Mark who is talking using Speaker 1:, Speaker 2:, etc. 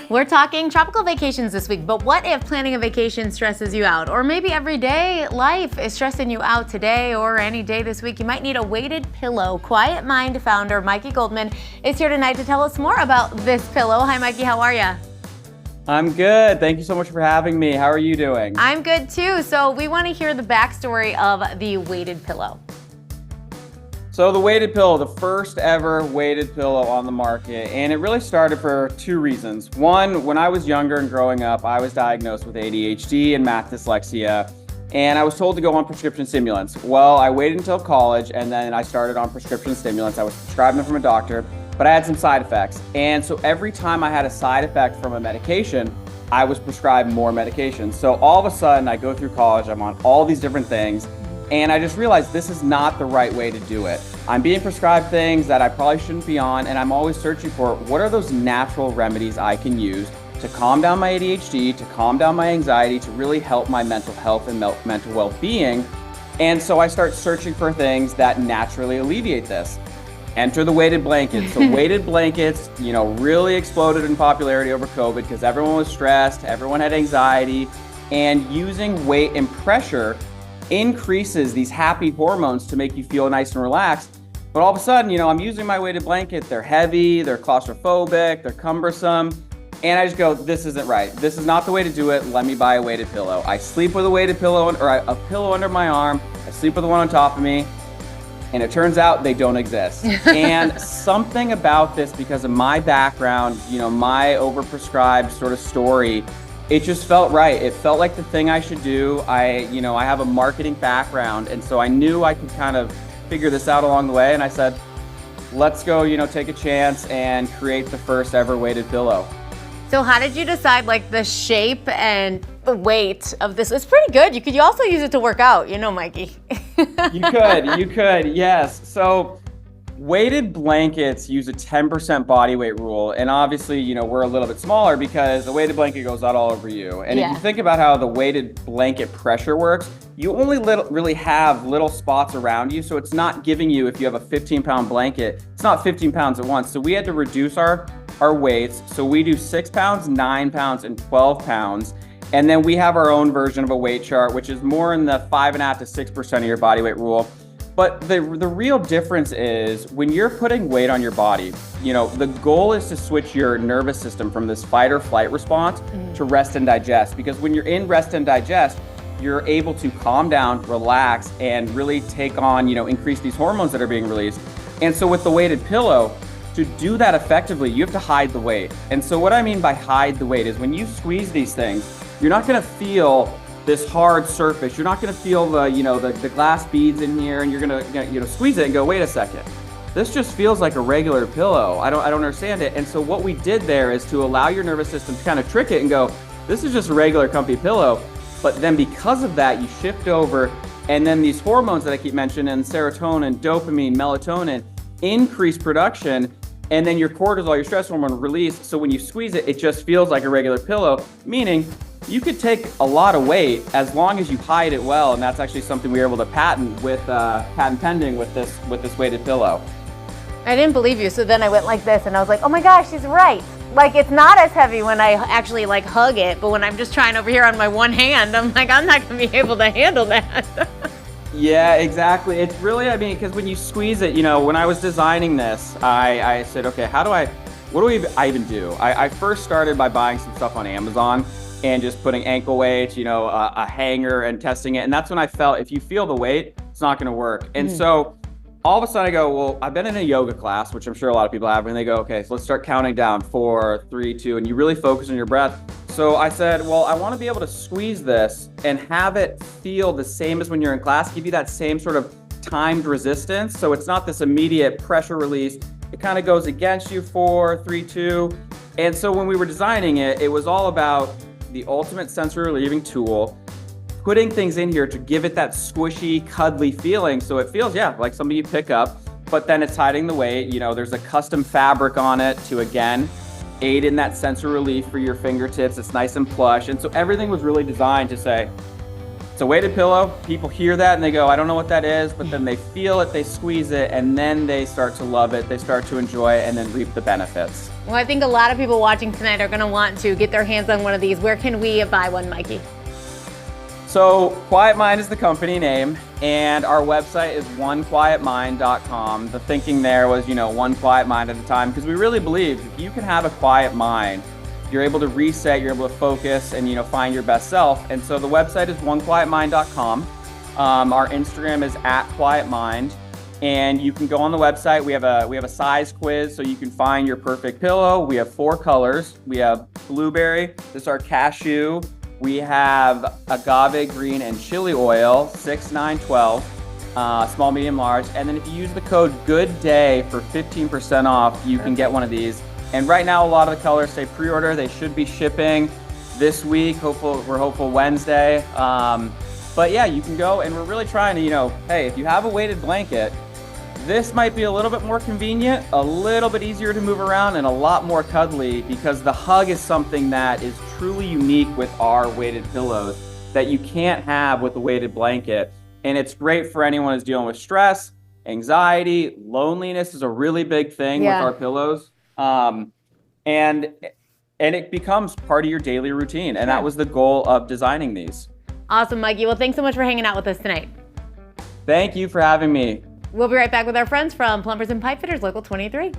Speaker 1: We're talking tropical vacations this week, but what if planning a vacation stresses you out? Or maybe everyday life is stressing you out today or any day this week? You might need a weighted pillow. Quiet Mind founder Mikey Goldman is here tonight to tell us more about this pillow. Hi, Mikey, how are you?
Speaker 2: I'm good. Thank you so much for having me. How are you doing?
Speaker 1: I'm good too. So we want to hear the backstory of the weighted pillow.
Speaker 2: So the weighted pillow, the first ever weighted pillow on the market, and it really started for two reasons. One, when I was younger and growing up, I was diagnosed with ADHD and math dyslexia, and I was told to go on prescription stimulants. Well, I waited until college, and then I started on prescription stimulants. I was prescribed them from a doctor, but I had some side effects. And so every time I had a side effect from a medication, I was prescribed more medication. So all of a sudden, I go through college, I'm on all these different things, and I just realized this is not the right way to do it. I'm being prescribed things that I probably shouldn't be on, and I'm always searching for what are those natural remedies I can use to calm down my ADHD, to calm down my anxiety, to really help my mental health and mental well-being. And so I start searching for things that naturally alleviate this. Enter the weighted blankets. So weighted blankets, really exploded in popularity over COVID because everyone was stressed, everyone had anxiety, and using weight and pressure increases these happy hormones to make you feel nice and relaxed. But all of a sudden, I'm using my weighted blanket. They're heavy, they're claustrophobic, they're cumbersome. And I just go, this isn't right. This is not the way to do it. Let me buy a weighted pillow. I sleep with a weighted pillow or a pillow under my arm. I sleep with the one on top of me. And it turns out they don't exist. And something about this, because of my background, my overprescribed sort of story, it just felt right. It felt like the thing I should do. I have a marketing background, and so I knew I could kind of figure this out along the way. And I said, let's go, take a chance and create the first ever weighted pillow.
Speaker 1: So how did you decide the shape and the weight of this? It's pretty good. You also use it to work out, Mikey.
Speaker 2: You could, yes. So weighted blankets use a 10% body weight rule. And obviously, we're a little bit smaller because the weighted blanket goes out all over you. And if you think about how the weighted blanket pressure works, you only really have little spots around you. So it's not giving you, if you have a 15-pound blanket, it's not 15 pounds at once. So we had to reduce our weights. So we do 6 pounds, 9 pounds, and 12 pounds. And then we have our own version of a weight chart, which is more in the 5.5% to 6% of your body weight rule. But the real difference is when you're putting weight on your body, the goal is to switch your nervous system from this fight or flight response to rest and digest. Because when you're in rest and digest, you're able to calm down, relax, and really take on, increase these hormones that are being released. And so with the weighted pillow, to do that effectively, you have to hide the weight. And so what I mean by hide the weight is when you squeeze these things, you're not gonna feel this hard surface. You're not gonna feel the glass beads in here, and you're gonna squeeze it and go, wait a second. This just feels like a regular pillow. I don't understand it. And so what we did there is to allow your nervous system to kind of trick it and go, this is just a regular comfy pillow. But then because of that, you shift over, and then these hormones that I keep mentioning, serotonin, dopamine, melatonin, increase production, and then your cortisol, your stress hormone, release. So when you squeeze it, it just feels like a regular pillow, meaning you could take a lot of weight as long as you hide it well. And that's actually something we were able to patent with patent pending with this weighted pillow.
Speaker 1: I didn't believe you, so then I went like this, and I was like, oh my gosh, she's right. It's not as heavy when I actually hug it, but when I'm just trying over here on my one hand, I'm like, I'm not gonna be able to handle that.
Speaker 2: Yeah, exactly. It's really, because when you squeeze it, when I was designing this, I said, okay, what do I even do? I first started by buying some stuff on Amazon and just putting ankle weights, a hanger, and testing it. And that's when I felt, if you feel the weight, it's not gonna work. And so all of a sudden I go, well, I've been in a yoga class, which I'm sure a lot of people have, and they go, okay, so let's start counting down, 4, 3, 2, and you really focus on your breath. So I said, well, I want to be able to squeeze this and have it feel the same as when you're in class, give you that same sort of timed resistance. So it's not this immediate pressure release. It kind of goes against you, 4, 3, 2. And so when we were designing it, it was all about the ultimate sensory relieving tool, putting things in here to give it that squishy, cuddly feeling. So it feels, like something you pick up, but then it's hiding the weight. There's a custom fabric on it to, again, aid in that sensory relief for your fingertips. It's nice and plush. And so everything was really designed to say, It's a weighted pillow. People hear that and they go, I don't know what that is, but then they feel it, they squeeze it, and then they start to love it, they start to enjoy it, and then reap the benefits.
Speaker 1: Well, I think a lot of people watching tonight are going to want to get their hands on one of these. Where can we buy one, Mikey?
Speaker 2: So Quiet Mind is the company name, and our website is onequietmind.com. The thinking there was, one quiet mind at a time, because we really believe if you can have a quiet mind, you're able to reset, you're able to focus, and find your best self. And so the website is onequietmind.com. Our Instagram is @quietmind, and you can go on the website. We have a size quiz, so you can find your perfect pillow. We have 4 colors. We have blueberry. This is our cashew. We have agave green and chili oil, 6, 9, 12, small, medium, large. And then if you use the code GOODDAY for 15% off, you can get one of these. And right now, a lot of the colors say pre-order. They should be shipping this week. We're hopeful Wednesday. But yeah, you can go, and we're really trying to, hey, if you have a weighted blanket, this might be a little bit more convenient, a little bit easier to move around, and a lot more cuddly, because the hug is something that is truly unique with our weighted pillows that you can't have with a weighted blanket. And it's great for anyone who's dealing with stress, anxiety, loneliness is a really big thing with our pillows. And it becomes part of your daily routine. And that was the goal of designing these.
Speaker 1: Awesome, Mikey. Well, thanks so much for hanging out with us tonight.
Speaker 2: Thank you for having me.
Speaker 1: We'll be right back with our friends from Plumbers and Pipefitters Local 23.